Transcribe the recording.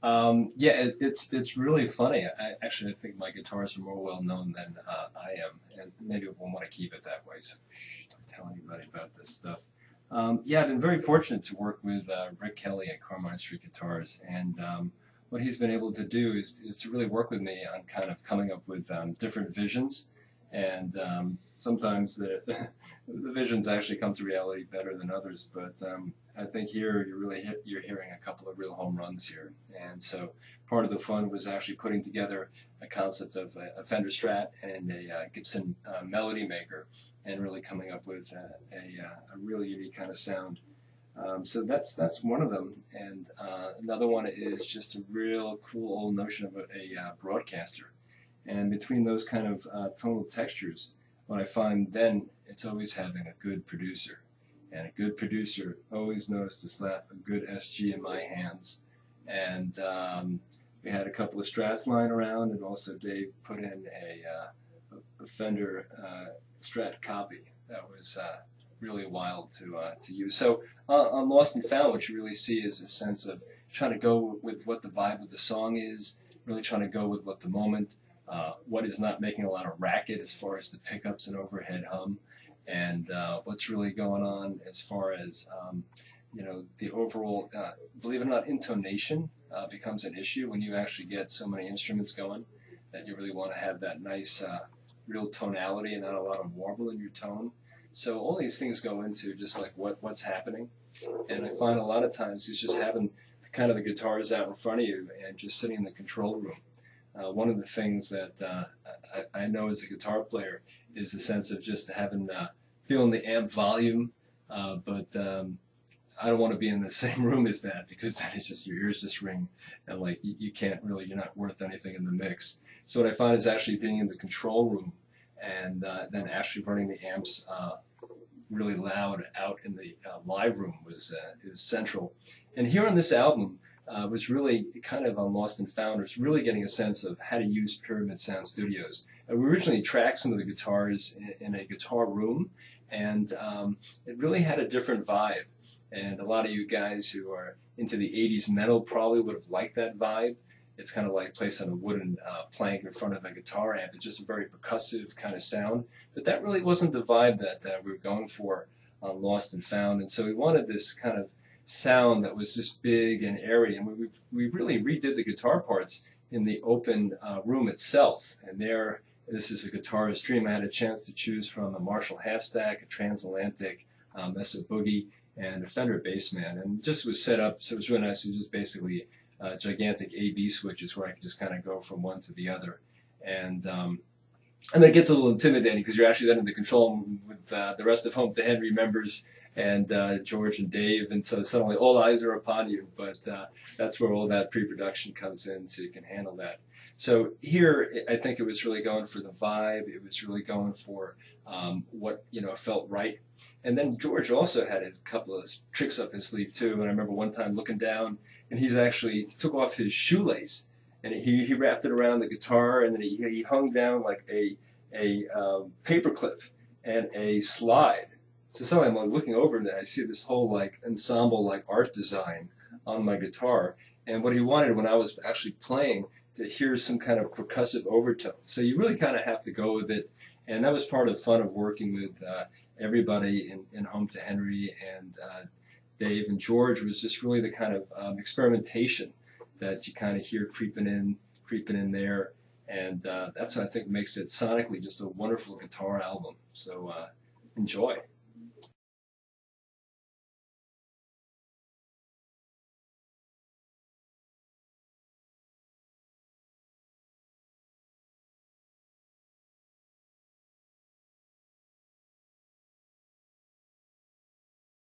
Yeah, it's really funny. I think my guitars are more well known than I am, and maybe we'll want to keep it that way. So shh, don't tell anybody about this stuff. Yeah, I've been very fortunate to work with Rick Kelly at Carmine Street Guitars, and what he's been able to do is to really work with me on kind of coming up with different visions, and sometimes the the visions actually come to reality better than others. But I think here you're hearing a couple of real home runs here, and so part of the fun was actually putting together a concept of a Fender Strat and a Gibson Melody Maker, and really coming up with a really unique kind of sound. So that's one of them, and another one is just a real cool old notion of a broadcaster. And between those kind of tonal textures, what I find then it's always having a good producer, and a good producer always knows to slap a good SG in my hands. And we had a couple of Strats lying around, and also Dave put in a Fender Strat copy that was really wild to use. So on Lost and Found, what you really see is a sense of trying to go with what the vibe of the song is, really trying to go with what the moment, what is not making a lot of racket as far as the pickups and overhead hum, and what's really going on as far as the overall, believe it or not, intonation becomes an issue when you actually get so many instruments going that you really want to have that nice real tonality and not a lot of warble in your tone. So all these things go into just like what's happening, and I find a lot of times it's just having kind of the guitars out in front of you and just sitting in the control room. One of the things that I know as a guitar player is the sense of just having feeling the amp volume, but I don't want to be in the same room as that, because then it's just your ears just ring, and like you can't really, you're not worth anything in the mix. So what I find is actually being in the control room and then actually running the amps really loud out in the live room is central. And here on this album was really kind of on Lost and Found, was really getting a sense of how to use Pyramid Sound Studios. And we originally tracked some of the guitars in a guitar room, and it really had a different vibe. And a lot of you guys who are into the 80s metal probably would have liked that vibe. It's kind of like placed on a wooden plank in front of a guitar amp. It's just a very percussive kind of sound. But that really wasn't the vibe that we were going for on Lost and Found. And so we wanted this kind of sound that was just big and airy. And we really redid the guitar parts in the open room itself. And there, this is a guitarist dream. I had a chance to choose from a Marshall half stack, a transatlantic Mesa Boogie, and a Fender Bassman, and just was set up so it was really nice. It was just basically gigantic A/B switches where I could just kind of go from one to the other, and it gets a little intimidating because you're actually then in the control room with the rest of Home to Henry members and George and Dave, and so suddenly all eyes are upon you. But that's where all that pre-production comes in, so you can handle that. So here, I think it was really going for the vibe. It was really going for what felt right. And then George also had a couple of tricks up his sleeve too. And I remember one time looking down, and he took off his shoelace, and he wrapped it around the guitar, and then he hung down like a paper clip and a slide. So suddenly I'm like looking over, and I see this whole like ensemble like art design on my guitar. And what he wanted when I was actually playing, to hear some kind of percussive overtone. So you really kind of have to go with it. And that was part of the fun of working with everybody in Home to Henry, and Dave and George was just really the kind of experimentation that you kind of hear creeping in there. And that's what I think makes it sonically just a wonderful guitar album. So enjoy.